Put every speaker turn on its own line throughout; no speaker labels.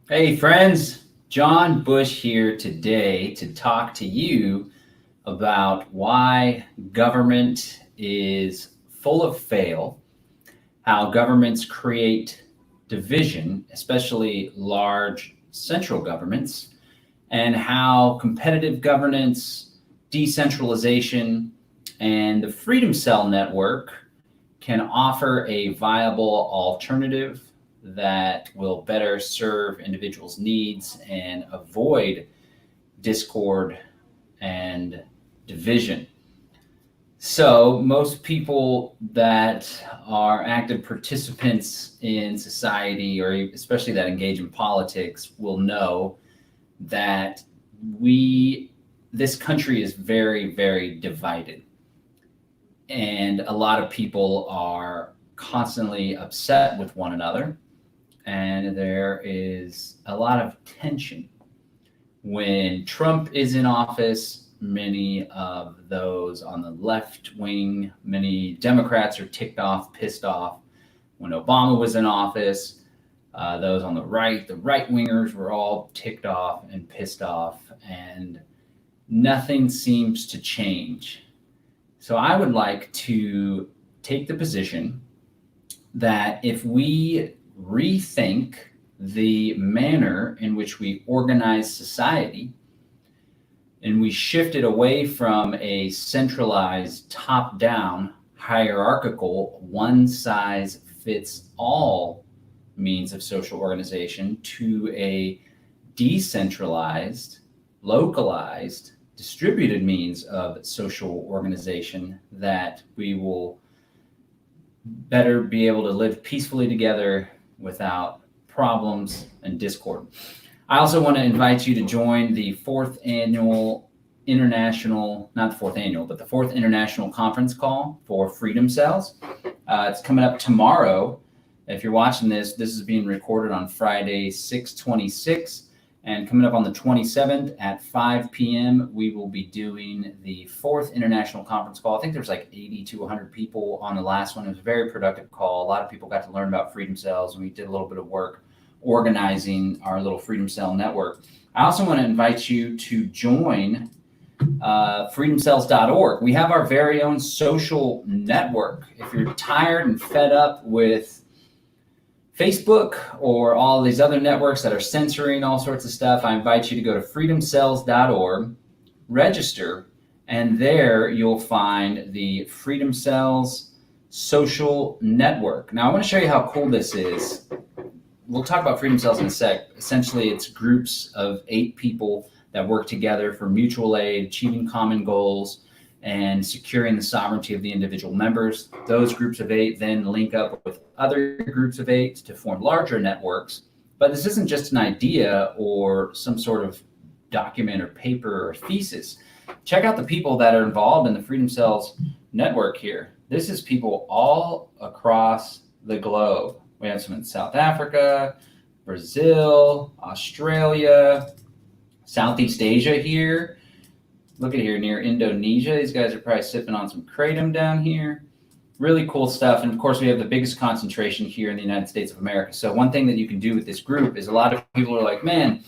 Hey friends, John Bush here today to talk to you about why government is full of fail, how governments create division, especially large central governments, and how competitive governance, decentralization, and the Freedom Cell network can offer a viable alternative that will better serve individuals' needs and avoid discord and division. So, most people that are active participants in society, or especially that engage in politics, will know that this country is very, very divided. And a lot of people are constantly upset with one another. And there is a lot of tension. When Trump is in office, many of those on the left wing, many Democrats are ticked off, pissed off. When Obama was in office, those on the right wingers were all ticked off and pissed off, and nothing seems to change. So I would like to take the position that if we rethink the manner in which we organize society and we shift it away from a centralized, top down, hierarchical, one size fits all means of social organization to a decentralized, localized, distributed means of social organization, that we will better be able to live peacefully together without problems and discord. I also want to invite you to join the fourth international conference call for Freedom Cells. It's coming up tomorrow. If you're watching this is being recorded on Friday, 6/26. And coming up on the 27th at 5 p.m., we will be doing the fourth international conference call. I think there's like 80 to 100 people on the last one. It was a very productive call. A lot of people got to learn about Freedom Cells, and we did a little bit of work organizing our little Freedom Cell network. I also want to invite you to join freedomcells.org. We have our very own social network. If you're tired and fed up with Facebook or all these other networks that are censoring all sorts of stuff, I invite you to go to freedomcells.org, register, and there you'll find the Freedom Cells social network. Now, I want to show you how cool this is. We'll talk about Freedom Cells in a sec. Essentially, it's groups of 8 people that work together for mutual aid, achieving common goals, and securing the sovereignty of the individual members. Those groups of 8 then link up with other groups of 8 to form larger networks. But this isn't just an idea or some sort of document or paper or thesis. Check out the people that are involved in the Freedom Cells network here. This is people all across the globe. We have some in South Africa, Brazil, Australia, Southeast Asia here. Look at here near Indonesia. These guys are probably sipping on some kratom down here. Really cool stuff. And of course, we have the biggest concentration here in the United States of America. So one thing that you can do with this group is, a lot of people are like, man,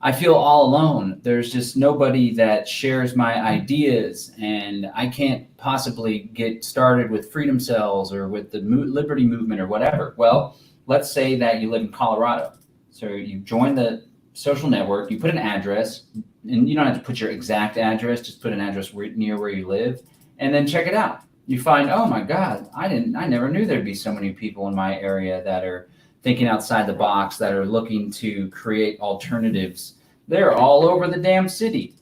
I feel all alone. There's just nobody that shares my ideas, and I can't possibly get started with Freedom Cells or with the Liberty Movement or whatever. Well, let's say that you live in Colorado. So you join the social network, you put an address, and you don't have to put your exact address, just put an address near where you live, and then check it out. You find, oh my God, I never knew there'd be so many people in my area that are thinking outside the box, that are looking to create alternatives. They're all over the damn city.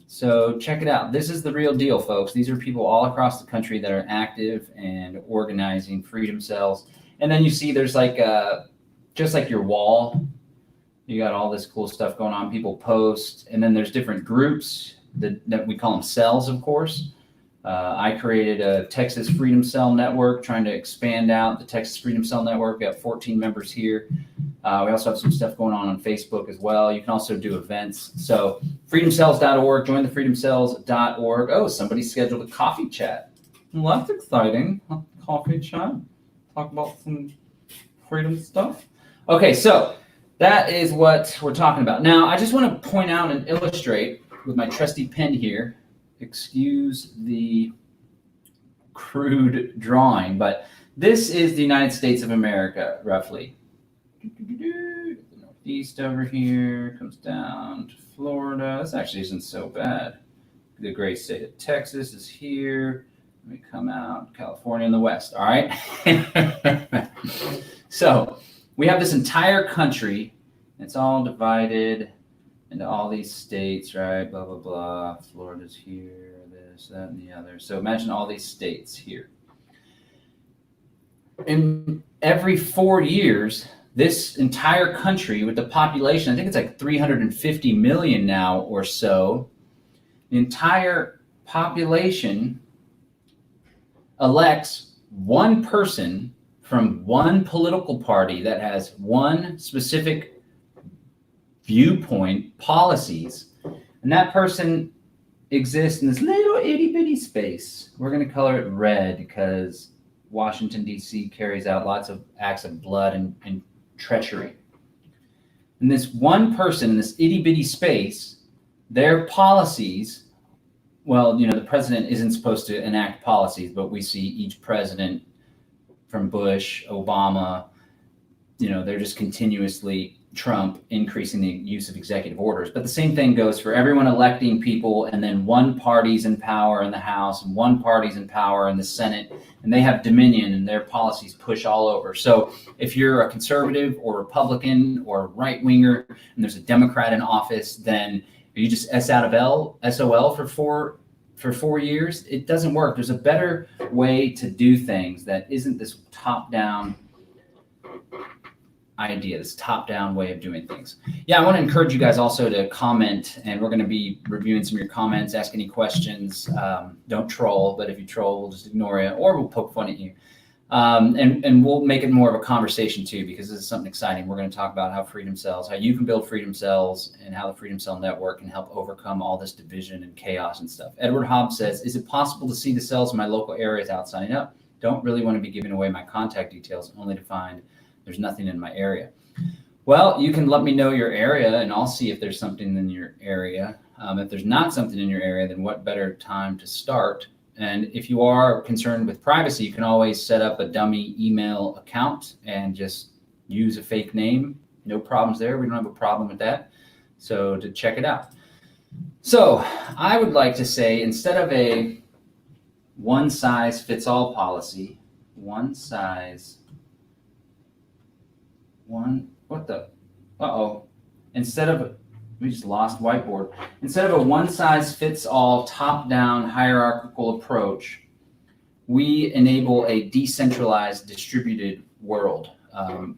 So check it out. This is the real deal, folks. These are people all across the country that are active and organizing Freedom Cells. And then you see there's like just like your wall, you got all this cool stuff going on. People post, and then there's different groups that we call them cells, of course. I created a Texas Freedom Cell network, trying to expand out the Texas Freedom Cell network. We have 14 members here. We also have some stuff going on Facebook as well. You can also do events. So freedomcells.org, join the freedomcells.org. Oh, somebody scheduled a coffee chat. Well, that's exciting. A coffee chat. Talk about some freedom stuff. Okay, so that is what we're talking about. Now, I just want to point out and illustrate with my trusty pen here. Excuse the crude drawing, but this is the United States of America, roughly. The Northeast over here comes down to Florida. This actually isn't so bad. The great state of Texas is here. Let me come out, California in the west, all right? So we have this entire country. It's all divided into all these states, right? Blah, blah, blah. Florida's here, this, that, and the other. So imagine all these states here. In every 4 years, this entire country with the population, I think it's like 350 million now or so, the entire population elects one person from one political party that has one specific viewpoint, policies, and that person exists in this little itty bitty space. We're going to color it red because Washington, D.C. carries out lots of acts of blood and treachery. And this one person in this itty bitty space, their policies, well, the president isn't supposed to enact policies, but we see each president from Bush, Obama, they're just continuously Trump increasing the use of executive orders. But the same thing goes for everyone electing people, and then one party's in power in the House and one party's in power in the Senate, and they have dominion and their policies push all over. So if you're a conservative or Republican or right winger and there's a Democrat in office, then you just SOL for 4 years. It doesn't work. There's a better way to do things that isn't this top-down idea, this top-down way of doing things. Yeah, I want to encourage you guys also to comment, and we're going to be reviewing some of your comments, ask any questions. Don't troll, but if you troll, we'll just ignore you, or we'll poke fun at you. And we'll make it more of a conversation too, because this is something exciting. We're going to talk about how freedom cells, how you can build freedom cells, and how the Freedom Cell Network can help overcome all this division and chaos and stuff. Edward Hobbs says, is it possible to see the cells in my local area without signing up? Don't really want to be giving away my contact details, only to find there's nothing in my area. Well, you can let me know your area, and I'll see if there's something in your area. If there's not something in your area, then what better time to start? And if you are concerned with privacy, you can always set up a dummy email account and just use a fake name. No problems there. We don't have a problem with that. So to check it out. So I would like to say, instead of a one-size-fits-all policy, instead of, we just lost whiteboard. Instead of a one-size-fits-all, top-down hierarchical approach, we enable a decentralized, distributed world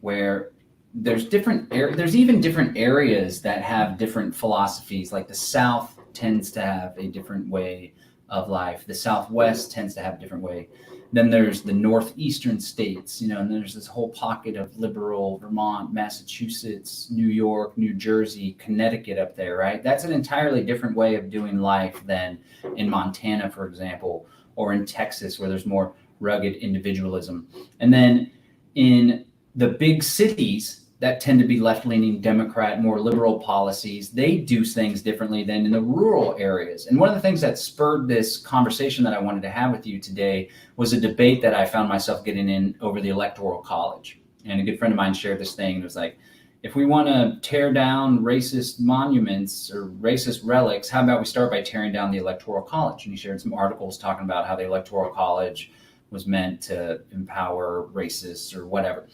where there's even different areas that have different philosophies. Like the South tends to have a different way of life. The Southwest tends to have a different way. Then there's the northeastern states, and then there's this whole pocket of liberal Vermont, Massachusetts, New York, New Jersey, Connecticut up there, right? That's an entirely different way of doing life than in Montana, for example, or in Texas, where there's more rugged individualism. And then in the big cities that tend to be left-leaning Democrat, more liberal policies, they do things differently than in the rural areas. And one of the things that spurred this conversation that I wanted to have with you today was a debate that I found myself getting in over the Electoral College. And a good friend of mine shared this thing. It was like, if we want to tear down racist monuments or racist relics, how about we start by tearing down the Electoral College? And he shared some articles talking about how the Electoral College was meant to empower racists or whatever.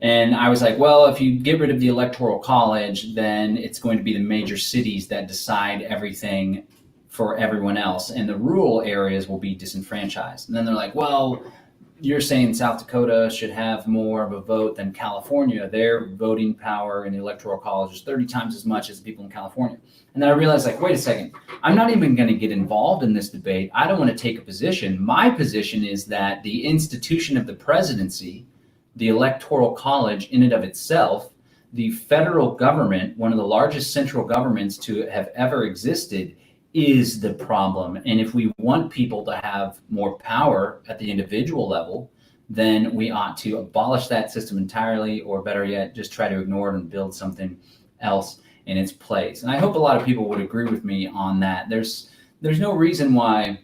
And I was like, well, if you get rid of the Electoral College, then it's going to be the major cities that decide everything for everyone else, and the rural areas will be disenfranchised. And then they're like, well, you're saying South Dakota should have more of a vote than California. Their voting power in the Electoral College is 30 times as much as the people in California. And then I realized, like, wait a second, I'm not even going to get involved in this debate. I don't want to take a position. My position is that the institution of the presidency, the Electoral College in and of itself, the federal government, one of the largest central governments to have ever existed, is the problem. And if we want people to have more power at the individual level, then we ought to abolish that system entirely, or better yet, just try to ignore it and build something else in its place. And I hope a lot of people would agree with me on that. There's no reason why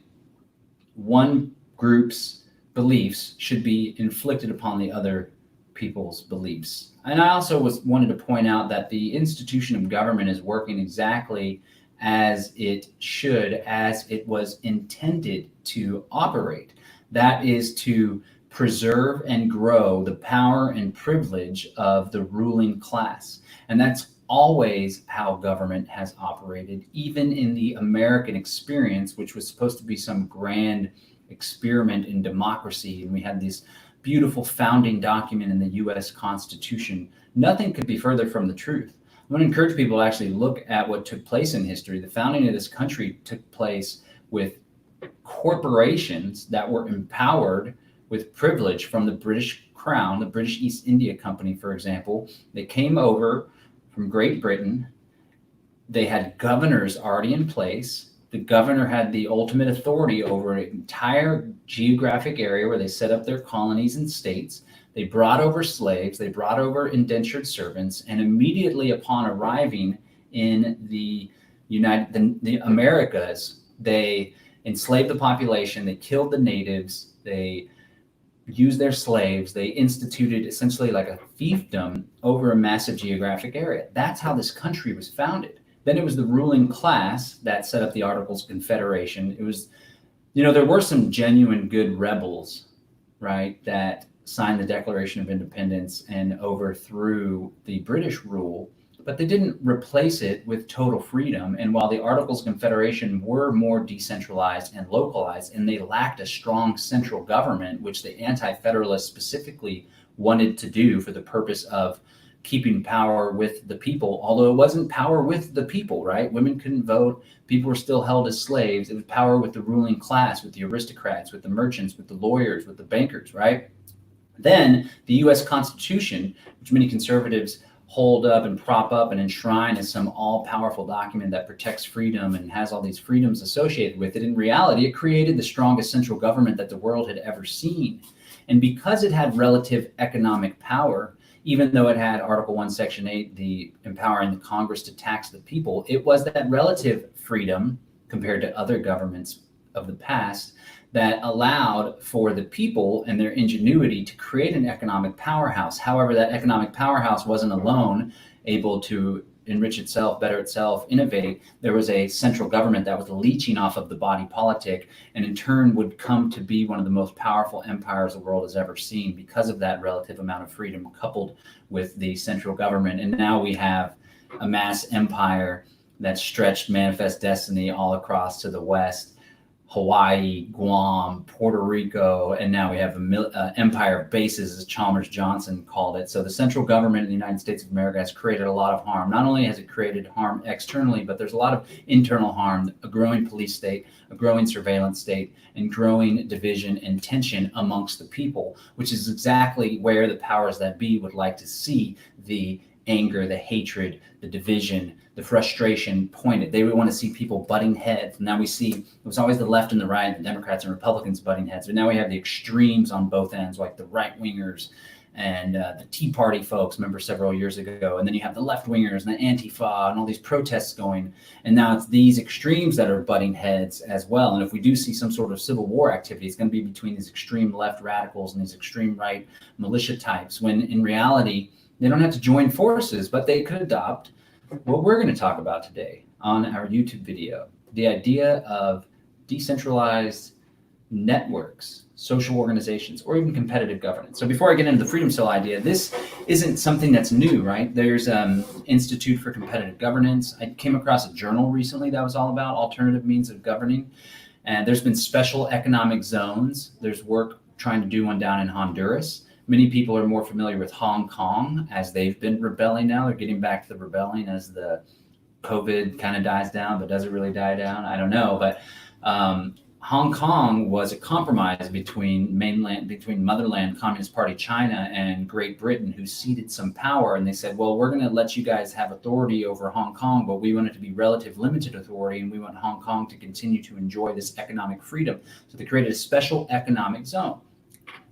one group's beliefs should be inflicted upon the other people's beliefs. And I also wanted to point out that the institution of government is working exactly as it should, as it was intended to operate. That is to preserve and grow the power and privilege of the ruling class. And that's always how government has operated, even in the American experience, which was supposed to be some grand experiment in democracy. And we had this beautiful founding document in the US Constitution. Nothing could be further from the truth. I want to encourage people to actually look at what took place in history. The founding of this country took place with corporations that were empowered with privilege from the British Crown, the British East India Company, for example. They came over from Great Britain. They had governors already in place. The governor had the ultimate authority over an entire geographic area where they set up their colonies and states. They brought over slaves, they brought over indentured servants, and immediately upon arriving in the Americas, they enslaved the population, they killed the natives, they used their slaves, they instituted essentially like a fiefdom over a massive geographic area. That's how this country was founded. Then it was the ruling class that set up the Articles of Confederation. It was, there were some genuine good rebels, right, that signed the Declaration of Independence and overthrew the British rule, but they didn't replace it with total freedom. And while the Articles of Confederation were more decentralized and localized, and they lacked a strong central government, which the Anti-Federalists specifically wanted to do for the purpose of keeping power with the people, although it wasn't power with the people, right? Women couldn't vote. People were still held as slaves. It was power with the ruling class, with the aristocrats, with the merchants, with the lawyers, with the bankers, right? Then the US Constitution, which many conservatives hold up and prop up and enshrine as some all-powerful document that protects freedom and has all these freedoms associated with it, in reality, it created the strongest central government that the world had ever seen. And because it had relative economic power, even though it had Article 1, Section 8, the empowering the Congress to tax the people, it was that relative freedom compared to other governments of the past that allowed for the people and their ingenuity to create an economic powerhouse. However, that economic powerhouse wasn't alone able to enrich itself, better itself, innovate. There was a central government that was leeching off of the body politic, and in turn would come to be one of the most powerful empires the world has ever seen because of that relative amount of freedom coupled with the central government. And now we have a mass empire that stretched Manifest Destiny all across to the West, Hawaii, Guam, Puerto Rico, and now we have an empire of bases, as Chalmers Johnson called it. So the central government in the United States of America has created a lot of harm. Not only has it created harm externally, but there's a lot of internal harm, a growing police state, a growing surveillance state, and growing division and tension amongst the people, which is exactly where the powers that be would like to see the anger, the hatred, the division, the frustration pointed. They would want to see people butting heads. Now we see it was always the left and the right, the Democrats and Republicans butting heads, but now we have the extremes on both ends, like the right wingers and the Tea Party folks, remember several years ago, and then you have the left wingers and the Antifa and all these protests going, and now it's these extremes that are butting heads as well. And if we do see some sort of civil war activity, it's going to be between these extreme left radicals and these extreme right militia types, when in reality, they don't have to join forces, but they could adopt what we're going to talk about today on our YouTube video, the idea of decentralized networks, social organizations, or even competitive governance. So before I get into the freedom cell idea, this isn't something that's new, right? There's Institute for Competitive Governance. I came across a journal recently that was all about alternative means of governing. And there's been special economic zones. There's work trying to do one down in Honduras. Many people are more familiar with Hong Kong, as they've been rebelling now. They're getting back to the rebelling as the COVID kind of dies down, but does it really die down? I don't know. But Hong Kong was a compromise between motherland Communist Party China and Great Britain, who ceded some power. And they said, well, we're going to let you guys have authority over Hong Kong, but we want it to be relative limited authority, and we want Hong Kong to continue to enjoy this economic freedom. So they created a special economic zone.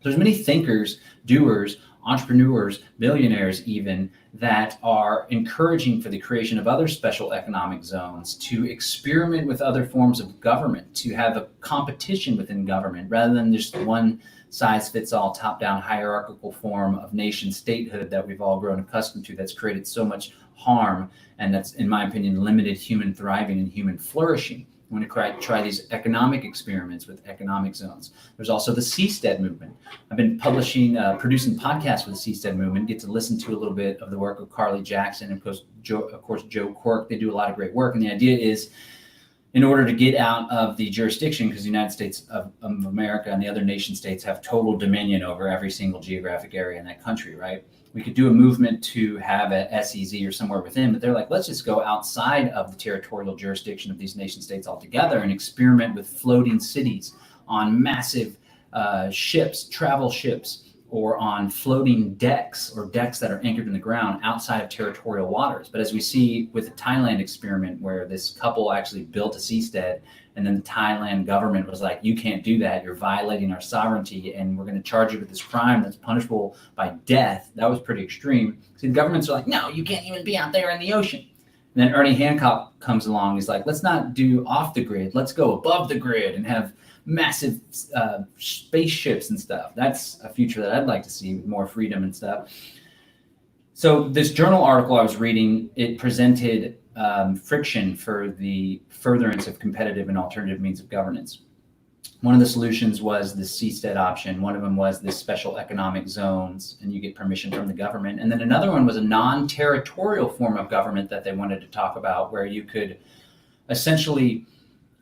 There's many thinkers, doers, entrepreneurs, billionaires even, that are encouraging for the creation of other special economic zones, to experiment with other forms of government, to have a competition within government rather than just one size fits all top-down hierarchical form of nation statehood that we've all grown accustomed to, that's created so much harm, and that's, in my opinion, limited human thriving and human flourishing. We want to try these economic experiments with economic zones. There's also the Seastead movement. I've been producing podcasts with the Seastead movement, get to listen to a little bit of the work of Carly Jackson and of course Joe Quirk. They do a lot of great work. And the idea is, in order to get out of the jurisdiction, because the United States of America and the other nation states have total dominion over every single geographic area in that country, right? We could do a movement to have a SEZ or somewhere within, but they're like, let's just go outside of the territorial jurisdiction of these nation states altogether and experiment with floating cities on massive ships, travel ships, or on floating decks or decks that are anchored in the ground outside of territorial waters. But as we see with the Thailand experiment, where this couple actually built a seastead, and then the Thailand government was like, you can't do that, you're violating our sovereignty, and we're going to charge you with this crime that's punishable by death. That was pretty extreme. See, the governments are like, no, you can't even be out there in the ocean. And then Ernie Hancock comes along. He's like, let's not do off the grid. Let's go above the grid and have massive spaceships and stuff. That's a future that I'd like to see, with more freedom and stuff. So this journal article I was reading, it presented friction for the furtherance of competitive and alternative means of governance. One of the solutions was the seastead option. One of them was this special economic zones, and you get permission from the government. And then another one was a non-territorial form of government that they wanted to talk about, where you could essentially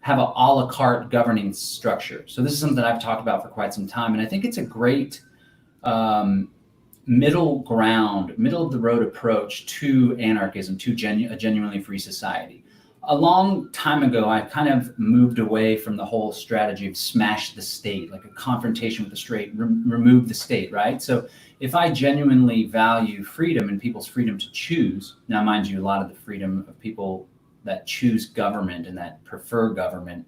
have a la carte governing structure. So this is something that I've talked about for quite some time, and I think it's a great middle ground, middle of the road approach to anarchism, to a genuinely free society. A long time ago, I kind of moved away from the whole strategy of smash the state, like a confrontation with the state, remove the state, right? So if I genuinely value freedom and people's freedom to choose, now mind you, a lot of the freedom of people that choose government and that prefer government,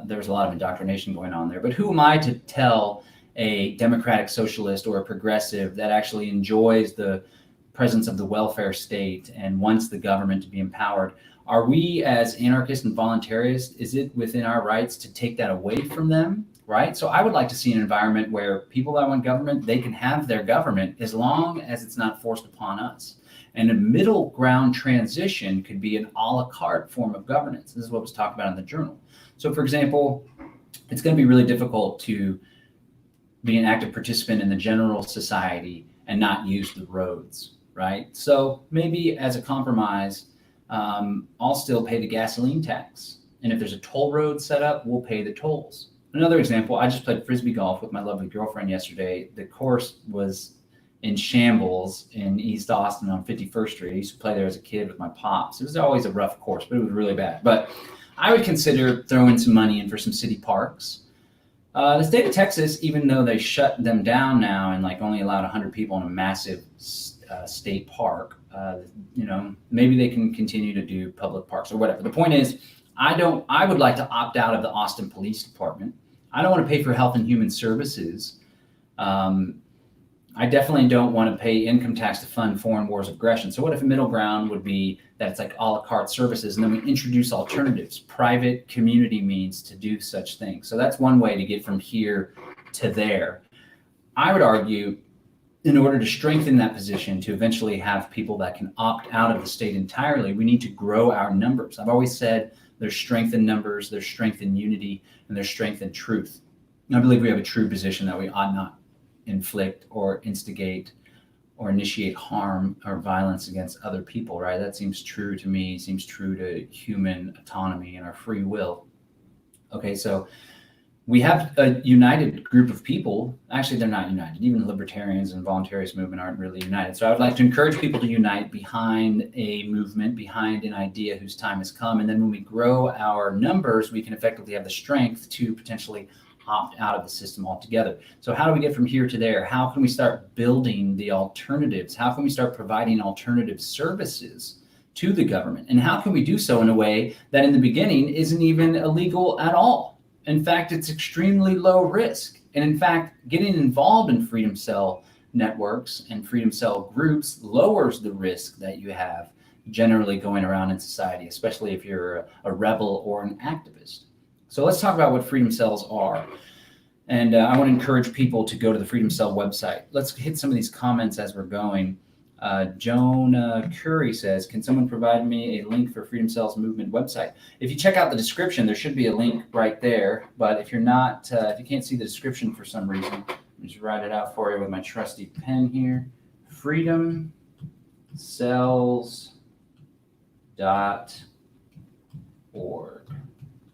there's a lot of indoctrination going on there. But who am I to tell a democratic socialist or a progressive that actually enjoys the presence of the welfare state and wants the government to be empowered? Are we, as anarchists and voluntarists, is it within our rights to take that away from them, right? So I would like to see an environment where people that want government, they can have their government as long as it's not forced upon us. And a middle ground transition could be an a la carte form of governance. This is what was talked about in the journal. So for example, it's going to be really difficult to be an active participant in the general society and not use the roads, right? So maybe as a compromise, I'll still pay the gasoline tax. And if there's a toll road set up, we'll pay the tolls. Another example, I just played Frisbee golf with my lovely girlfriend yesterday. The course was in shambles in East Austin on 51st Street. I used to play there as a kid with my pops. It was always a rough course, but it was really bad. But I would consider throwing some money in for some city parks. The state of Texas, even though they shut them down now and like only allowed 100 people in a massive state park, maybe they can continue to do public parks or whatever. The point is, I would like to opt out of the Austin Police Department. I don't want to pay for Health and Human Services. I definitely don't want to pay income tax to fund foreign wars of aggression. So what if a middle ground would be that it's like a la carte services, and then we introduce alternatives, private community means to do such things. So that's one way to get from here to there. I would argue, in order to strengthen that position, to eventually have people that can opt out of the state entirely, we need to grow our numbers. I've always said there's strength in numbers, there's strength in unity, and there's strength in truth. And I believe we have a true position that we ought not inflict or instigate or initiate harm or violence against other people, right? That seems true to me, seems true to human autonomy and our free will. Okay, so we have a united group of people. Actually, they're not united. Even libertarians and voluntarist movement aren't really united. So I would like to encourage people to unite behind a movement, behind an idea whose time has come. And then when we grow our numbers, we can effectively have the strength to potentially opt out of the system altogether. So how do we get from here to there? How can we start building the alternatives? How can we start providing alternative services to the government? And how can we do so in a way that in the beginning isn't even illegal at all? In fact, it's extremely low risk. And in fact, getting involved in Freedom Cell networks and Freedom Cell groups lowers the risk that you have generally going around in society, especially if you're a rebel or an activist. So let's talk about what Freedom Cells are. And I want to encourage people to go to the Freedom Cell website. Let's hit some of these comments as we're going. Joan Curry says, can someone provide me a link for Freedom Cells movement website? If you check out the description, there should be a link right there. But if you're not, if you can't see the description for some reason, let me just write it out for you with my trusty pen here. freedomcells.org.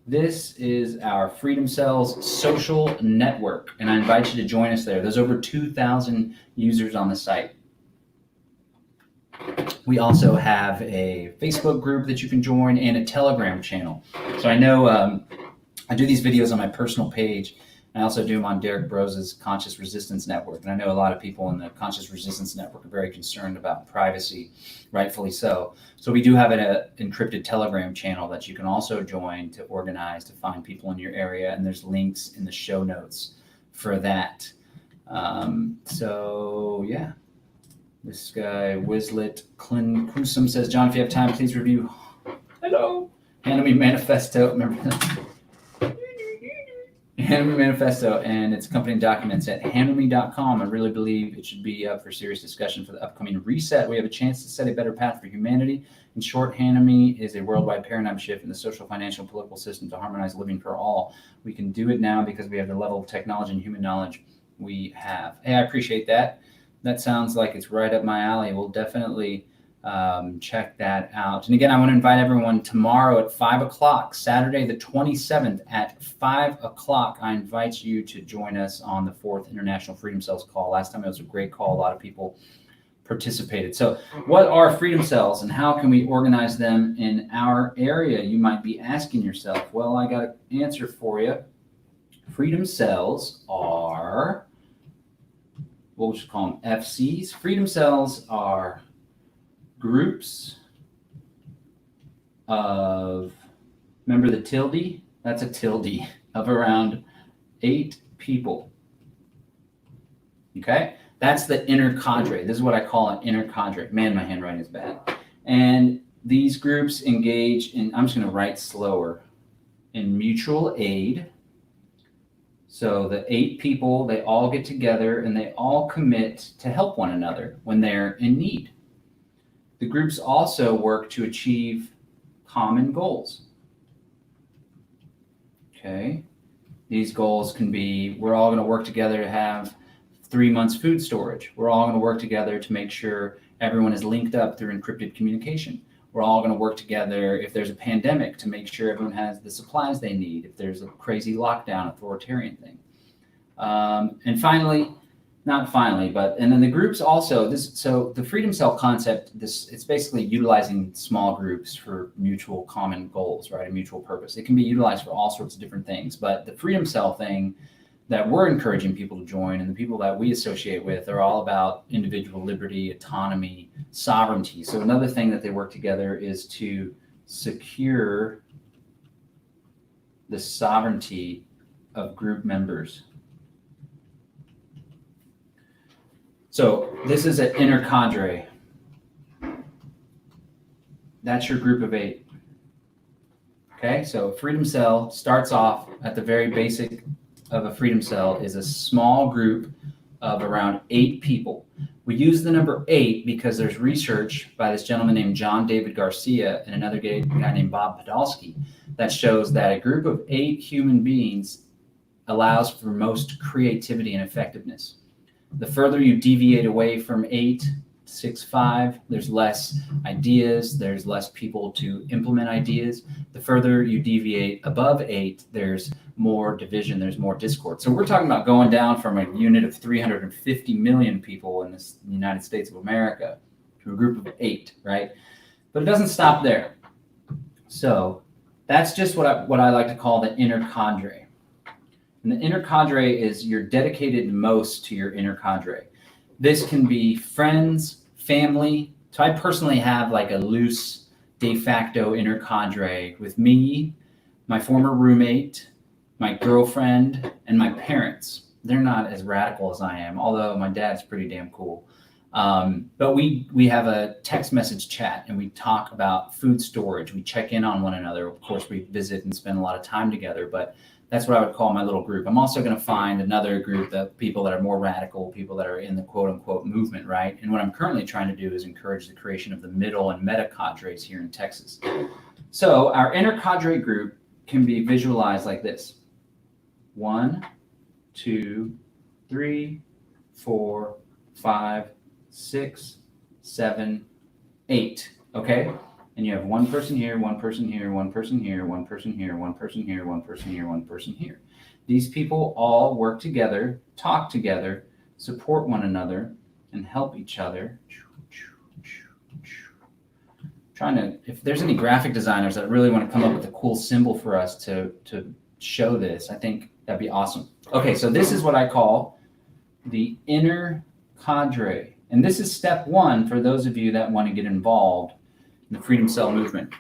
This is our Freedom Cells social network, and I invite you to join us there. There's over 2,000 users on the site. We also have a Facebook group that you can join and a Telegram channel. So I know I do these videos on my personal page. I also do them on Derek Brose's Conscious Resistance Network. And I know a lot of people in the Conscious Resistance Network are very concerned about privacy, rightfully so. So we do have an encrypted Telegram channel that you can also join to organize, to find people in your area. And there's links in the show notes for that. So yeah, this guy, Wislet Kusum says, John, if you have time, please review. Hello. Hanami Manifesto. Remember that? Hanami Manifesto and its accompanying documents at hanami.com. I really believe it should be up for serious discussion for the upcoming reset. We have a chance to set a better path for humanity. In short, Hanami is a worldwide paradigm shift in the social, financial, and political system to harmonize living for all. We can do it now because we have the level of technology and human knowledge we have. Hey, I appreciate that. That sounds like it's right up my alley. We'll definitely check that out. And again, I want to invite everyone tomorrow at 5 o'clock, Saturday the 27th at 5 o'clock. I invite you to join us on the 4th International Freedom Cells call. Last time it was a great call. A lot of people participated. So what are Freedom Cells and how can we organize them in our area? You might be asking yourself. Well, I got an answer for you. Freedom Cells are, what would you call them, FCs? Freedom Cells are groups of, remember the tilde? That's a tilde of around 8 people. Okay? That's the inner cadre. This is what I call an inner cadre. Man, my handwriting is bad. And these groups engage in, I'm just going to write slower, in mutual aid. So the 8 people, they all get together and they all commit to help one another when they're in need. The groups also work to achieve common goals. Okay. These goals can be, we're all going to work together to have 3 months food storage. We're all going to work together to make sure everyone is linked up through encrypted communication. We're all going to work together if there's a pandemic to make sure everyone has the supplies they need, if there's a crazy lockdown, authoritarian thing. And finally, not finally, but, and then the groups also, so the Freedom Cell concept, it's basically utilizing small groups for mutual common goals, right? A mutual purpose. It can be utilized for all sorts of different things, but the Freedom Cell thing that we're encouraging people to join and the people that we associate with are all about individual liberty, autonomy, sovereignty. So another thing that they work together is to secure the sovereignty of group members. So this is an inner cadre. That's your group of 8. Okay, so Freedom Cell starts off at the very basic of a Freedom Cell is a small group of around 8 people. We use the number 8 because there's research by this gentleman named John David Garcia and another guy named Bob Podolsky that shows that a group of 8 human beings allows for most creativity and effectiveness. The further you deviate away from 8, 6, 5, there's less ideas, there's less people to implement ideas. The further you deviate above 8, there's more division, there's more discord. So we're talking about going down from a unit of 350 million people in the United States of America to a group of 8, right? But it doesn't stop there. So that's just what I like to call the inner cadre. And the inner cadre is you're dedicated most to your inner cadre. This can be friends, family. So I personally have like a loose de facto inner cadre with me, my former roommate, my girlfriend, and my parents. they're not as radical as I am, although my dad's pretty damn cool. But we have a text message chat and we talk about food storage. We check in on one another. Of course, we visit and spend a lot of time together, but that's what I would call my little group. I'm also going to find another group of people that are more radical, people that are in the quote unquote movement, right? And what I'm currently trying to do is encourage the creation of the middle and meta cadres here in Texas. So our inner cadre group can be visualized like this: 1, 2, 3, 4, 5, 6, 7, 8. Okay? And you have one person here, one person here, one person here, one person here, one person here, one person here, one person here. These people all work together, talk together, support one another, and help each other. Trying to, if there's any graphic designers that really want to come up with a cool symbol for us to show this, I think that'd be awesome. Okay, so this is what I call the inner cadre. And this is step 1 for those of you that want to get involved in the Freedom Cell movement.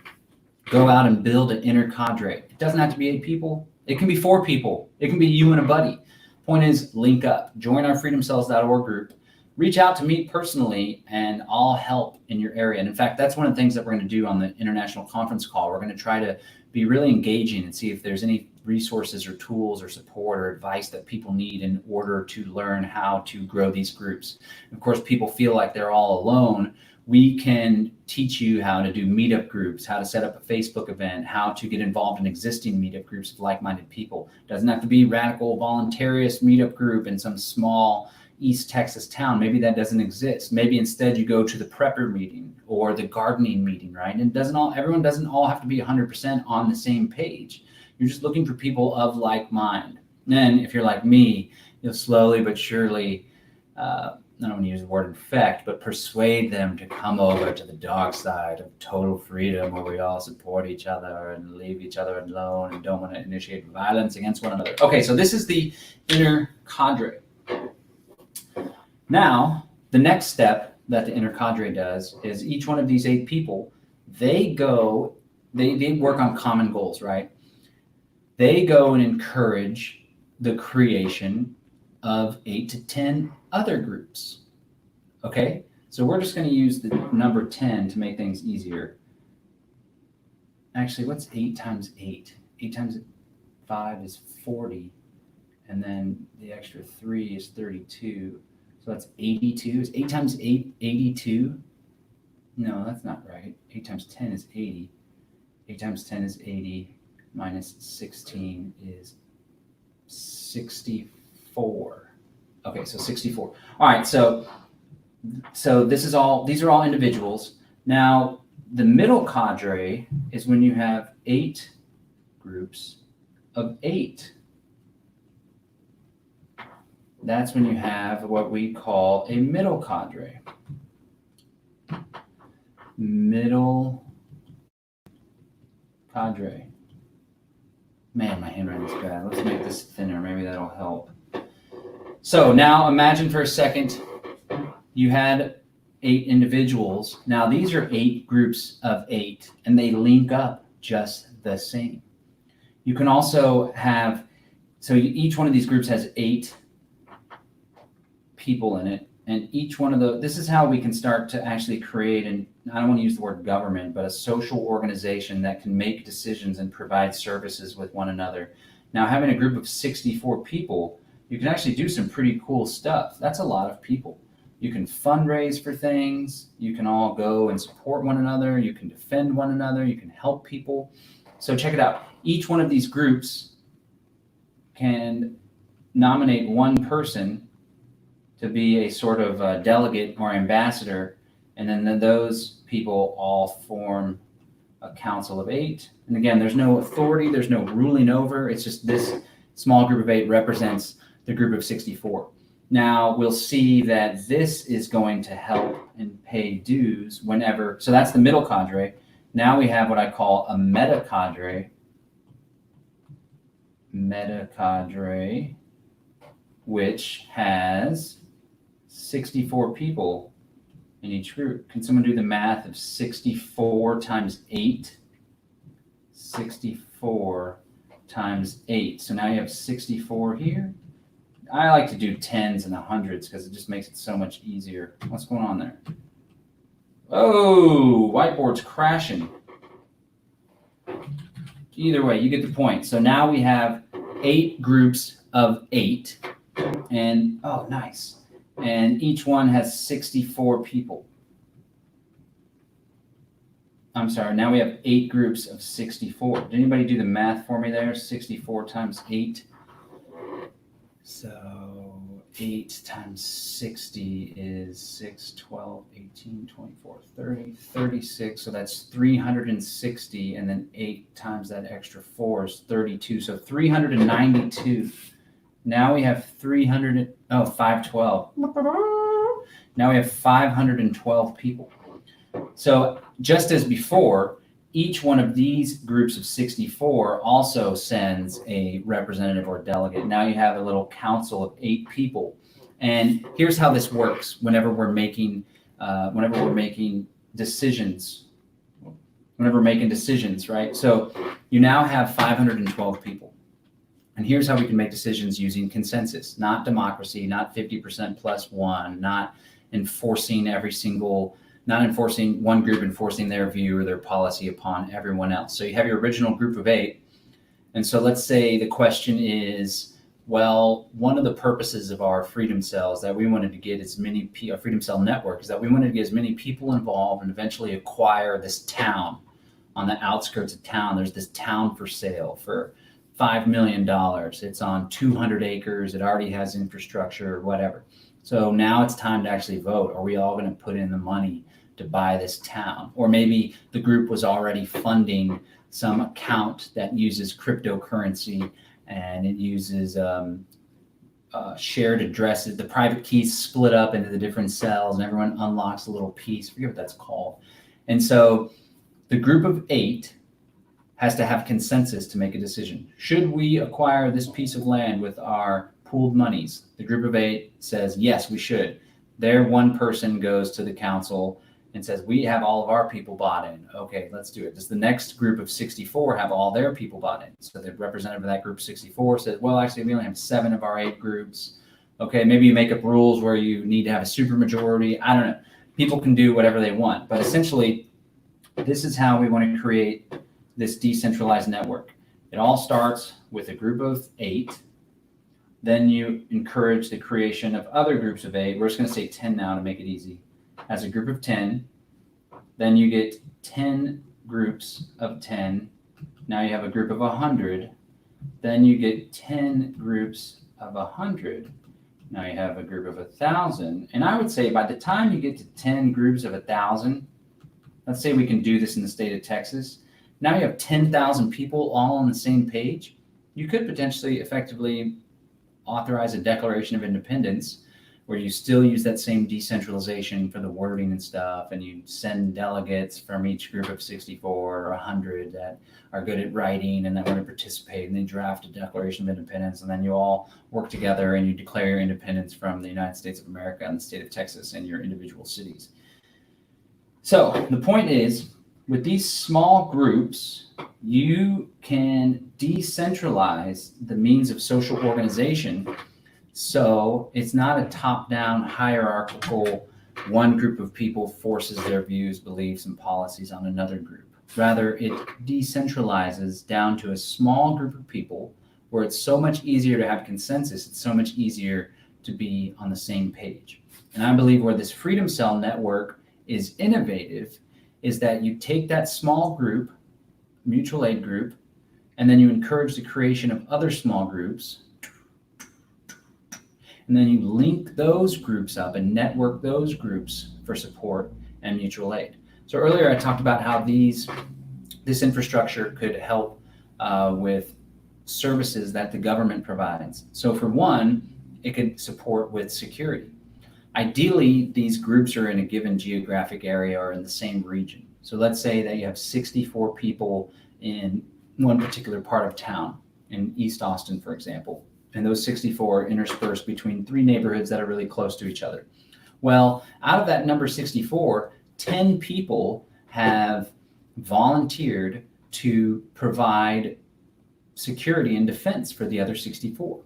Go out and build an inner cadre. It doesn't have to be 8 people. It can be 4 people. It can be you and a buddy. Point is, link up. Join our freedomcells.org group. Reach out to me personally, and I'll help in your area. And in fact, that's one of the things that we're going to do on the international conference call. We're going to try to be really engaging and see if there's any resources or tools or support or advice that people need in order to learn how to grow these groups. Of course, people feel like they're all alone. We can teach you how to do meetup groups, how to set up a Facebook event, how to get involved in existing meetup groups of like-minded people. It doesn't have to be radical, voluntarist meetup group in some small East Texas town. Maybe that doesn't exist. Maybe instead you go to the prepper meeting or the gardening meeting, right? And everyone doesn't all have to be 100% on the same page. You're just looking for people of like mind. And then if you're like me, you'll slowly but surely, I don't want to use the word infect, but persuade them to come over to the dark side of total freedom, where we all support each other and leave each other alone and don't want to initiate violence against one another. Okay, so this is the inner cadre. Now, the next step that the inner cadre does is each one of these 8 people, they work on common goals, right? They go and encourage the creation of 8 to 10 other groups. Okay, so we're just going to use the number 10 to make things easier. Actually, what's 8 times 8? 8 times 5 is 40, and then the extra 3 is 32. So that's 82. Is 8 times 8 82? No, that's not right. 8 times 10 is 80. 8 times 10 is 80. Minus 16 is 64. Okay, so 64. All right, so these are all individuals. Now, the middle cadre is when you have 8 groups of 8. That's when you have what we call a middle cadre. Middle cadre. Man, my handwriting is bad. Let's make this thinner. Maybe that'll help. So now imagine for a second you had 8 individuals. Now these are 8 groups of 8, and they link up just the same. You can also have, each one of these groups has 8 people in it, and each one of this is how we can start to actually create, and I don't want to use the word government, but a social organization that can make decisions and provide services with one another. Now, having a group of 64 people, you can actually do some pretty cool stuff. That's a lot of people. You can fundraise for things. You can all go and support one another. You can defend one another. You can help people. So check it out. Each one of these groups can nominate one person to be a sort of delegate or ambassador, and then those people all form a council of 8. And again, there's no authority, there's no ruling over. It's just this small group of 8 represents the group of 64. Now we'll see that this is going to help and pay dues whenever. So that's the middle cadre. Now we have what I call a meta cadre. Meta cadre, which has 64 people in each group. Can someone do the math of 64 times 8? 64 times 8. So now you have 64 here. I like to do tens and hundreds because it just makes it so much easier. What's going on there? Oh, whiteboard's crashing. Either way, you get the point. So now we have 8 groups of 8. And, oh, nice. And each one has 64 people. I'm sorry, now we have 8 groups of 64. Did anybody do the math for me there? 64 times 8. So 8 times 60 is 6, 12, 18, 24, 30, 36. So that's 360. And then 8 times that extra 4 is 32. So 392. Now we have 512. Now we have 512 people. So just as before, each one of these groups of 64 also sends a representative or delegate. Now you have a little council of 8 people. And here's how this works whenever we're making decisions. Whenever we're making decisions, right? So you now have 512 people. And here's how we can make decisions using consensus, not democracy, not 50% plus one, not enforcing one group enforcing their view or their policy upon everyone else. So you have your original group of 8. And so let's say the question is, well, one of the purposes of our freedom cells that we wanted to get as many, our freedom cell network, is that we wanted to get as many people involved and eventually acquire this town on the outskirts of town. There's this town for sale for $5 million. It's on 200 acres. It already has infrastructure or whatever. So now it's time to actually vote. Are we all going to put in the money to buy this town? Or maybe the group was already funding some account that uses cryptocurrency and it uses shared addresses. The private keys split up into the different cells and everyone unlocks a little piece. I forget what that's called. And so the group of 8 has to have consensus to make a decision. Should we acquire this piece of land with our pooled monies? The group of 8 says, yes, we should. Their one person goes to the council and says, we have all of our people bought in. Okay, let's do it. Does the next group of 64 have all their people bought in? So the representative of that group 64 says, well, actually, we only have 7 of our 8 groups. Okay, maybe you make up rules where you need to have a supermajority. I don't know. People can do whatever they want. But essentially, this is how we want to create this decentralized network. It all starts with a group of 8. Then you encourage the creation of other groups of 8. We're just going to say 10 now to make it easy. As a group of 10, then you get 10 groups of 10. Now you have a group of 100. Then you get 10 groups of 100. Now you have a group of 1,000. And I would say by the time you get to 10 groups of 1,000, let's say we can do this in the state of Texas. Now you have 10,000 people all on the same page. You could potentially effectively authorize a Declaration of Independence where you still use that same decentralization for the wording and stuff, and you send delegates from each group of 64 or 100 that are good at writing and that want to participate, and they draft a Declaration of Independence, and then you all work together and you declare your independence from the United States of America and the state of Texas and your individual cities. So the point is, with these small groups, you can decentralize the means of social organization. So it's not a top-down hierarchical, one group of people forces their views, beliefs, and policies on another group. Rather, it decentralizes down to a small group of people where it's so much easier to have consensus. It's so much easier to be on the same page. And I believe where this Freedom Cell network is innovative is that you take that small group, mutual aid group, and then you encourage the creation of other small groups. And then you link those groups up and network those groups for support and mutual aid. So earlier I talked about how this infrastructure could help with services that the government provides. So for one, it could support with security. Ideally, these groups are in a given geographic area or in the same region. So let's say that you have 64 people in one particular part of town, in East Austin, for example. And those 64 interspersed between 3 neighborhoods that are really close to each other. Well, out of that number 64, 10 people have volunteered to provide security and defense for the other 64.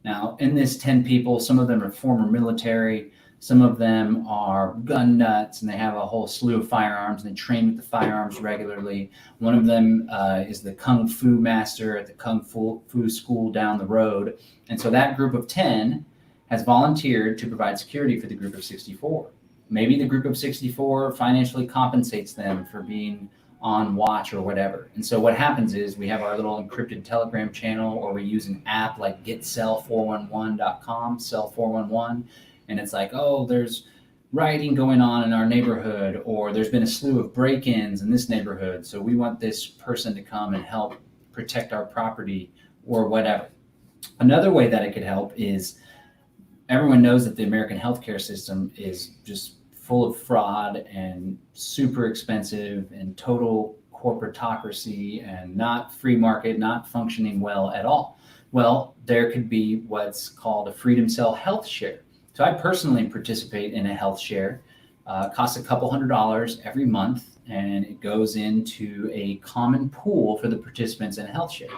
Now, in this 10 people, some of them are former military, some of them are gun nuts, and they have a whole slew of firearms, and they train with the firearms regularly. One of them is the Kung Fu master at the Kung Fu school down the road. And so that group of 10 has volunteered to provide security for the group of 64. Maybe the group of 64 financially compensates them for being on watch or whatever. And so what happens is we have our little encrypted Telegram channel, or we use an app like getsell411.com, sell411, and it's like, oh, there's rioting going on in our neighborhood, or there's been a slew of break-ins in this neighborhood, so we want this person to come and help protect our property or whatever. Another way that it could help is everyone knows that the American healthcare system is just full of fraud and super expensive and total corporatocracy and not free market, not functioning well at all. Well, there could be what's called a Freedom Cell health share. So I personally participate in a health share. It costs a couple $100 every month, and it goes into a common pool for the participants in a health share.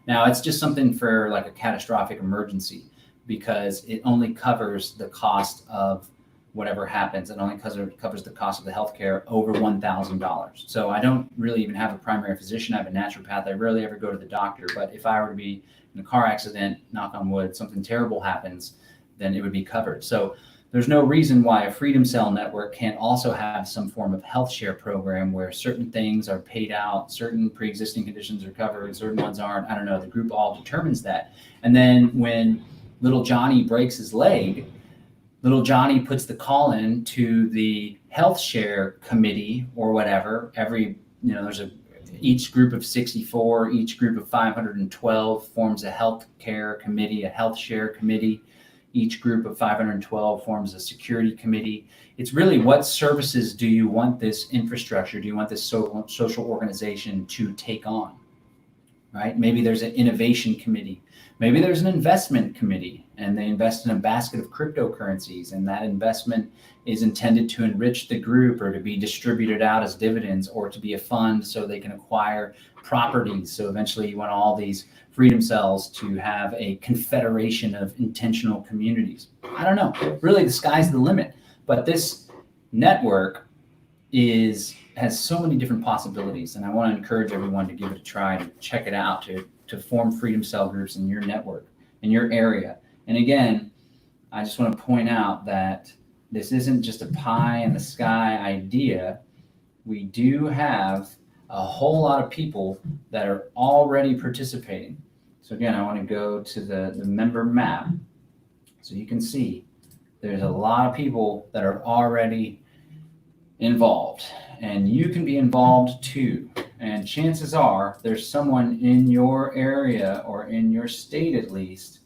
Now, it's just something for like a catastrophic emergency, because it only covers the cost of whatever happens. It only covers the cost of the healthcare over $1,000. So I don't really even have a primary physician. I have a naturopath. I rarely ever go to the doctor. But if I were to be in a car accident, knock on wood, something terrible happens, then it would be covered. So there's no reason why a Freedom Cell network can't also have some form of health share program where certain things are paid out, certain pre-existing conditions are covered, certain ones aren't. I don't know. The group all determines that. And then when little Johnny breaks his leg, little Johnny puts the call in to the health share committee or whatever. There's each group of 64, each group of 512 forms a health care committee, a health share committee. Each group of 512 forms a security committee. It's really, what services do you want this infrastructure, do you want this social organization to take on, right? Maybe there's an innovation committee. Maybe there's an investment committee, and they invest in a basket of cryptocurrencies, and that investment is intended to enrich the group or to be distributed out as dividends or to be a fund so they can acquire properties. So eventually you want all these freedom cells to have a confederation of intentional communities. I don't know. Really, the sky's the limit. But this network has so many different possibilities, and I want to encourage everyone to give it a try, to check it out, to form freedom cell groups in your network, in your area. And again, I just want to point out that this isn't just a pie in the sky idea. We do have a whole lot of people that are already participating. So again, I want to go to the member map so you can see there's a lot of people that are already involved, and you can be involved too. And chances are there's someone in your area or in your state at least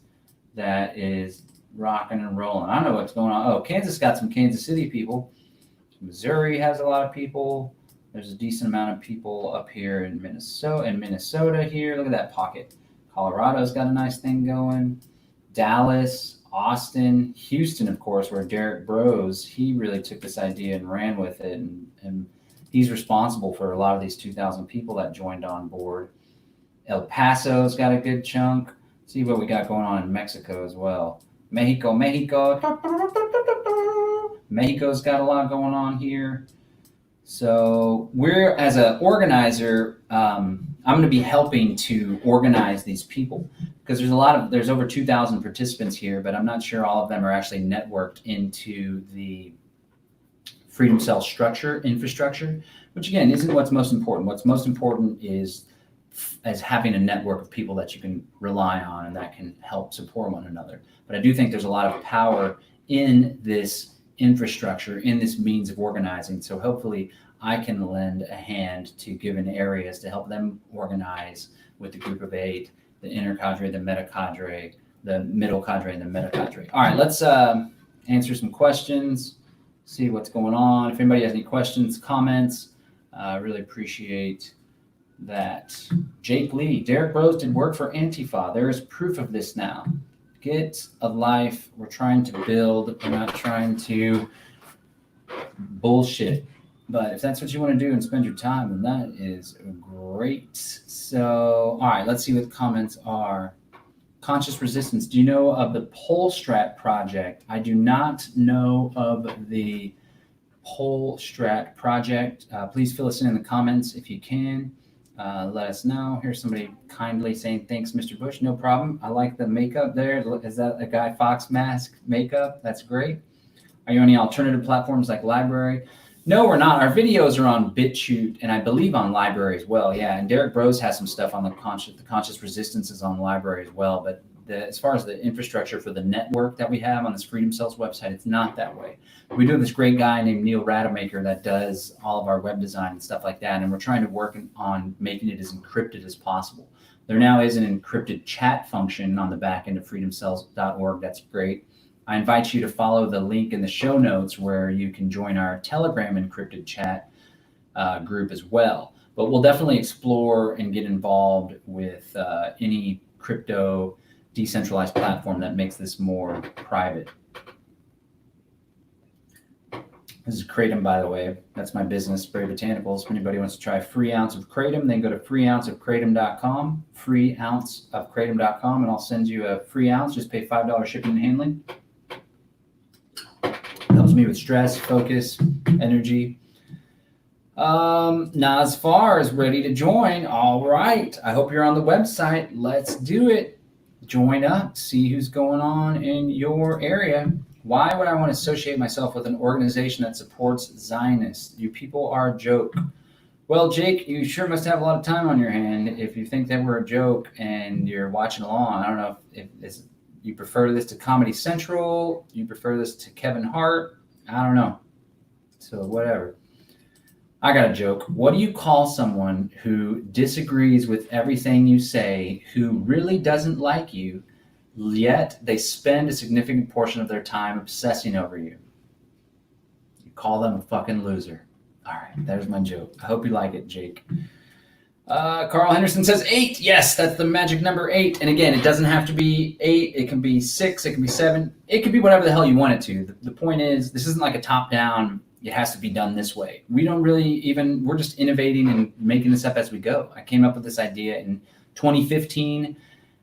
that is rocking and rolling. I don't know what's going on. Oh, Kansas got some Kansas City people. Missouri has a lot of people. There's a decent amount of people up here in Minnesota here. Look at that pocket. Colorado's got a nice thing going. Dallas, Austin, Houston, of course, where Derek Bros, he really took this idea and ran with it. And he's responsible for a lot of these 2,000 people that joined on board. El Paso's got a good chunk. See what we got going on in Mexico as well. Mexico's got a lot going on here. So we're, as an organizer, I'm going to be helping to organize these people, because there's over 2,000 participants here, but I'm not sure all of them are actually networked into the Freedom Cell infrastructure, which again isn't what's most important. What's most important is having a network of people that you can rely on and that can help support one another. But I do think there's a lot of power in this infrastructure, in this means of organizing. So hopefully I can lend a hand to given areas to help them organize with the group of 8, the inner cadre, the meta cadre, the middle cadre, and the meta cadre. All right, let's answer some questions, see what's going on. If anybody has any questions, comments, I really appreciate that. Jake Lee, Derek Bros did work for Antifa. There is proof of this now. Get a life. We're trying to build. We're not trying to bullshit. But if that's what you want to do and spend your time, then that is great. So, all right, let's see what the comments are. Conscious Resistance. Do you know of the Polstrat project? I do not know of the Polstrat project. Please fill us in the comments if you can. Let us know. Here's somebody kindly saying, thanks, Mr. Bush. No problem. I like the makeup there. Is that a Guy Fawkes mask makeup? That's great. Are you on any alternative platforms like Library? No, we're not. Our videos are on BitChute and I believe on Library as well. Yeah, and Derek Bros has some stuff on the Conscious Resistance is on Library as well. But as far as the infrastructure for the network that we have on this Freedom Cells website, it's not that way. We do have this great guy named Neil Rademacher that does all of our web design and stuff like that. And we're trying to work on making it as encrypted as possible. There now is an encrypted chat function on the back end of freedomcells.org. That's great. I invite you to follow the link in the show notes where you can join our Telegram encrypted chat group as well. But we'll definitely explore and get involved with any crypto decentralized platform that makes this more private. This is Kratom, by the way. That's my business, Spray Botanicals. If anybody wants to try a free ounce of Kratom, then go to freeounceofkratom.com, freeounceofkratom.com, and I'll send you a free ounce. Just pay $5 shipping and handling. Helps me with stress, focus, energy. Nazfar is ready to join. All right. I hope you're on the website. Let's do it. Join up. See who's going on in your area. Why would I want to associate myself with an organization that supports Zionists? You people are a joke. Well, Jake, you sure must have a lot of time on your hand if you think that we're a joke and you're watching along. I don't know if you prefer this to Comedy Central, you prefer this to Kevin Hart. I don't know. So whatever. I got a joke. What do you call someone who disagrees with everything you say, who really doesn't like you, yet they spend a significant portion of their time obsessing over you? You call them a fucking loser. All right, there's my joke. I hope you like it, Jake. Carl Henderson says 8. Yes, that's the magic number 8. And again, it doesn't have to be 8. It can be 6. It can be 7. It can be whatever the hell you want it to. The point is, this isn't like a top-down, it has to be done this way. We don't really even, we're just innovating and making this up as we go. I came up with this idea in 2015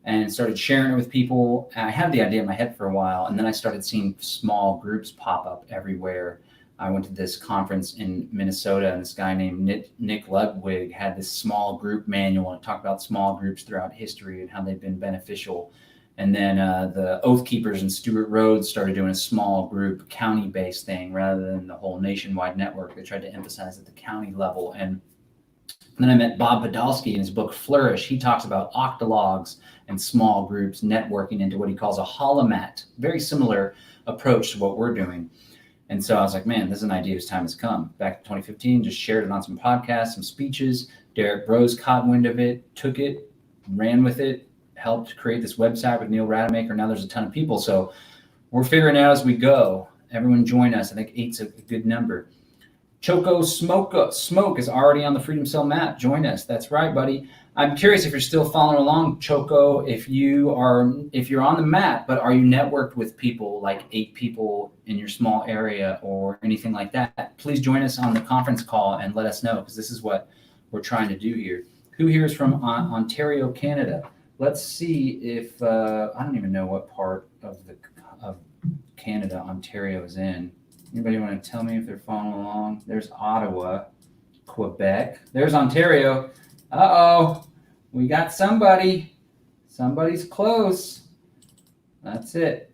and started sharing it with people. I had the idea in my head for a while, and then I started seeing small groups pop up everywhere. I went to this conference in Minnesota, and this guy named Nick Ludwig had this small group manual, and it talked about small groups throughout history and how they've been beneficial. And then the Oath Keepers and Stewart Rhodes started doing a small group county-based thing rather than the whole nationwide network. They tried to emphasize at the county level. And then I met Bob Podolsky in his book Flourish. He talks about octalogs and small groups networking into what he calls a holomat, very similar approach to what we're doing. And so I was like, man, this is an idea whose time has come. Back in 2015, just shared it on some podcasts, some speeches. Derek Bros caught wind of it, took it, ran with it, helped create this website with Neil Rademacher. Now there's a ton of people. So we're figuring it out as we go. Everyone join us. I think 8's a good number. Choco Smoke is already on the Freedom Cell map. Join us. That's right, buddy. I'm curious if you're still following along, Choco, if you're on the map, but are you networked with people like 8 people in your small area or anything like that? Please join us on the conference call and let us know, because this is what we're trying to do here. Who here is from Ontario, Canada? Let's see if I don't even know what part of Canada Ontario is in. Anybody want to tell me if they're following along? There's Ottawa, Quebec. There's Ontario. Uh-oh, we got somebody. Somebody's close. That's it.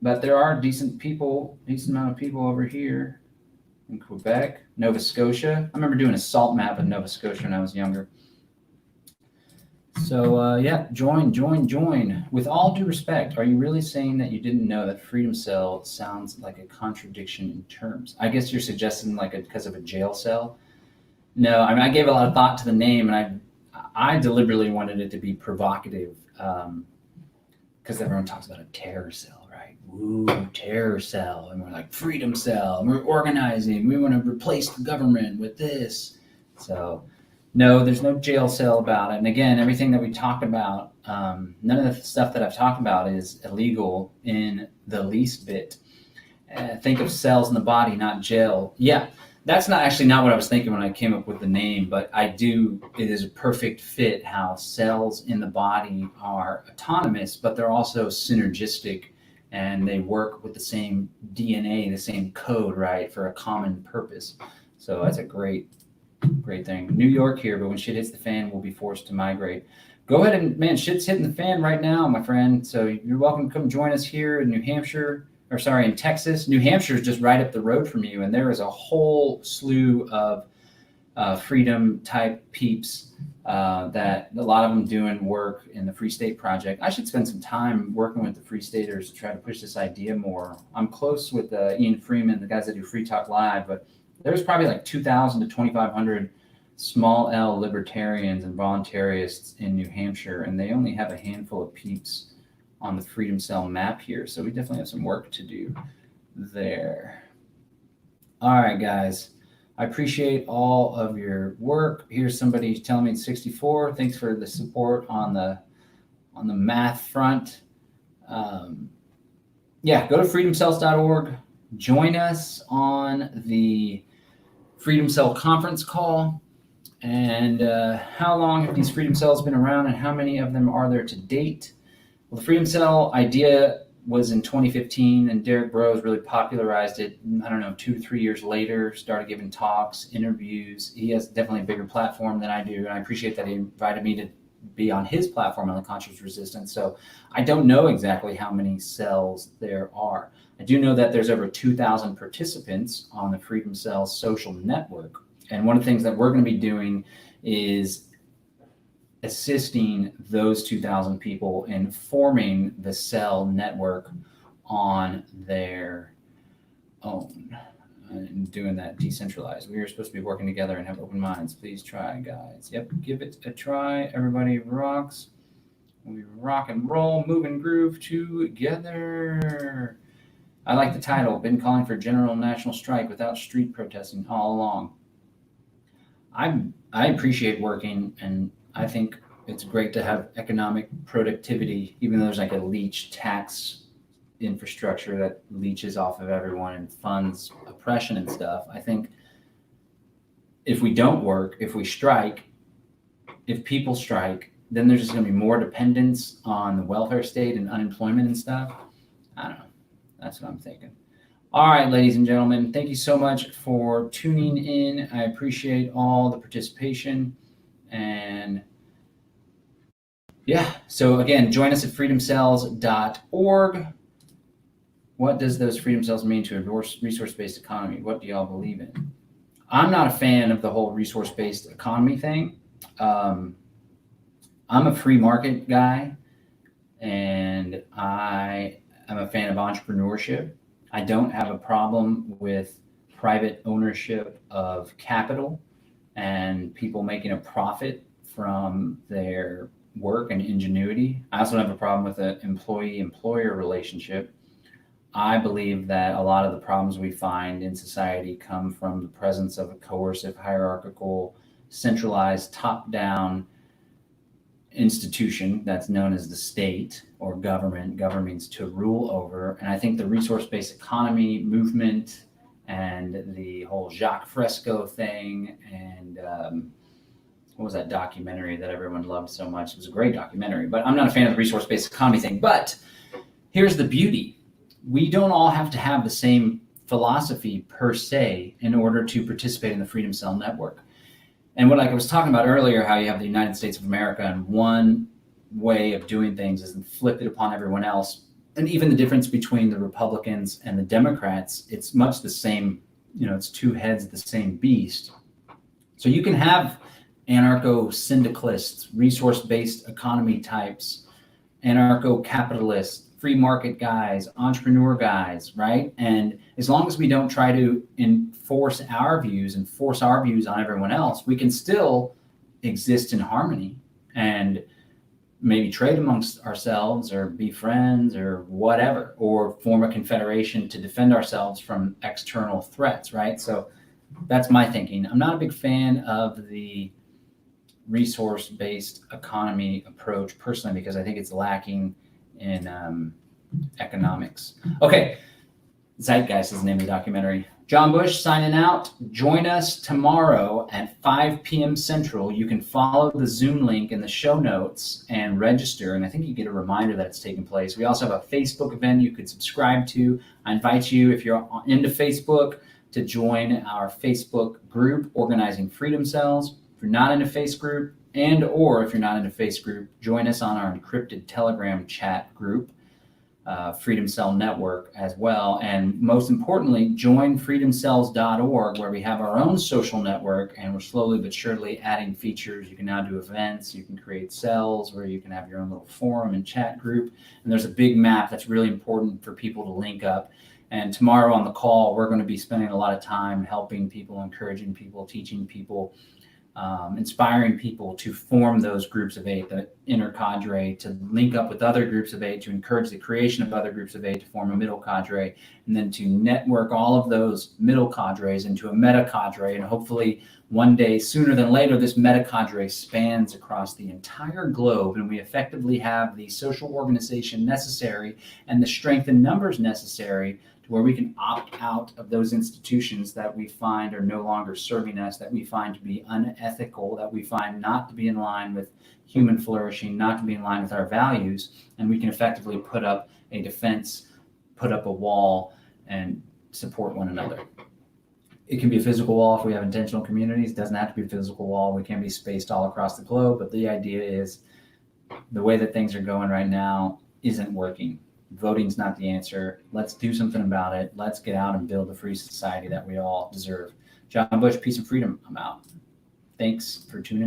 But there are decent amount of people over here in Quebec, Nova Scotia. I remember doing a salt map of Nova Scotia when I was younger. So, yeah, join. With all due respect, are you really saying that you didn't know that Freedom Cell sounds like a contradiction in terms? I guess you're suggesting because of a jail cell. No, I mean, I gave a lot of thought to the name, and I deliberately wanted it to be provocative, because everyone talks about a terror cell, right? Ooh, terror cell, and we're like Freedom Cell, and we're organizing. We want to replace the government with this. So, no, there's no jail cell about it. And again, everything that we talk about, none of the stuff that I've talked about is illegal in the least bit. Think of cells in the body, not jail. Yeah. That's not what I was thinking when I came up with the name, but it is a perfect fit how cells in the body are autonomous, but they're also synergistic and they work with the same DNA, the same code, right, for a common purpose. So that's a great thing. New York here, but when shit hits the fan, we'll be forced to migrate. Go ahead and, man, shit's hitting the fan right now, my friend. So you're welcome to come join us here in New Hampshire. In Texas. New Hampshire is just right up the road from you, and there is a whole slew of freedom type peeps that a lot of them doing work in the Free State Project. I should spend some time working with the Free Staters to try to push this idea more. I'm close with Ian Freeman, the guys that do Free Talk Live, but there's probably like 2,000 to 2,500 small L libertarians and voluntarists in New Hampshire, and they only have a handful of peeps on the Freedom Cell map here. So we definitely have some work to do there. All right, guys. I appreciate all of your work. Here's somebody telling me it's 64. Thanks for the support on the math front. Go to freedomcells.org. Join us on the Freedom Cell conference call. And how long have these Freedom Cells been around, and how many of them are there to date? Well, the Freedom Cell idea was in 2015, and Derek Broze really popularized it, 2 to 3 years later, started giving talks, interviews. He has definitely a bigger platform than I do, and I appreciate that he invited me to be on his platform on the Conscious Resistance. So I don't know exactly how many cells there are. I do know that there's over 2,000 participants on the Freedom Cell social network. And one of the things that we're going to be doing is assisting those 2,000 people in forming the cell network on their own and doing that decentralized. We are supposed to be working together and have open minds. Please try, guys. Yep, give it a try. Everybody rocks. We rock and roll, move and groove together. I like the title, been calling for general national strike without street protesting all along. I appreciate working, and I think it's great to have economic productivity, even though there's like a leech tax infrastructure that leeches off of everyone and funds oppression and stuff. I think if we don't work, if we strike, if people strike, then there's just going to be more dependence on the welfare state and unemployment and stuff. I don't know. That's what I'm thinking. All right, ladies and gentlemen, thank you so much for tuning in. I appreciate all the participation. And so again, join us at freedomcells.org. What does those freedom cells mean to a resource-based economy? What do y'all believe in? I'm not a fan of the whole resource-based economy thing. I'm a free market guy, and I am a fan of entrepreneurship. I don't have a problem with private ownership of capital and people making a profit from their work and ingenuity. I also don't have a problem with an employee-employer relationship. I believe that a lot of the problems we find in society come from the presence of a coercive, hierarchical, centralized, top-down institution that's known as the state or government. Government means to rule over. And I think the resource-based economy movement and the whole Jacques Fresco thing and what was that documentary that everyone loved so much? It was a great documentary, but I'm not a fan of the resource-based economy thing. But here's the beauty. We don't all have to have the same philosophy per se in order to participate in the Freedom Cell Network. And what I was talking about earlier, how you have the United States of America and one way of doing things is inflicted upon everyone else. And even the difference between the Republicans and the Democrats, it's much the same, it's two heads of the same beast. So you can have anarcho-syndicalists, resource-based economy types, anarcho-capitalists, free market guys, entrepreneur guys, right? And as long as we don't try to enforce our views and force our views on everyone else, we can still exist in harmony and maybe trade amongst ourselves or be friends or whatever, or form a confederation to defend ourselves from external threats, right? So that's my thinking. I'm not a big fan of the resource-based economy approach personally because I think it's lacking in economics. Okay, Zeitgeist is the name of the documentary. John Bush signing out. Join us tomorrow at 5 p.m. Central. You can follow the Zoom link in the show notes and register, and I think you get a reminder that it's taking place. We also have a Facebook event you could subscribe to. I invite you, if you're into Facebook, to join our Facebook group, Organizing Freedom Cells. If you're not into Facebook group, or if you're not into Facebook group, join us on our encrypted Telegram chat group, Freedom Cell Network as well. And most importantly, join freedomcells.org, where we have our own social network, and we're slowly but surely adding features. You can now do events, you can create cells where you can have your own little forum and chat group. And there's a big map that's really important for people to link up. And tomorrow on the call, we're going to be spending a lot of time helping people, encouraging people, teaching people, inspiring people to form those groups of 8, the Inner Cadre, to link up with other groups of 8, to encourage the creation of other groups of 8, to form a middle cadre, and then to network all of those middle cadres into a meta cadre. And hopefully one day, sooner than later, this meta cadre spans across the entire globe, and we effectively have the social organization necessary and the strength in numbers necessary to where we can opt out of those institutions that we find are no longer serving us, that we find to be unethical, that we find not to be in line with human flourishing, not to be in line with our values, and we can effectively put up a defense, put up a wall, and support one another. It can be a physical wall if we have intentional communities. It doesn't have to be a physical wall. We can be spaced all across the globe, but the idea is the way that things are going right now isn't working. Voting's not the answer. Let's do something about it. Let's get out and build the free society that we all deserve. John Bush, peace and freedom. I'm out. Thanks for tuning in.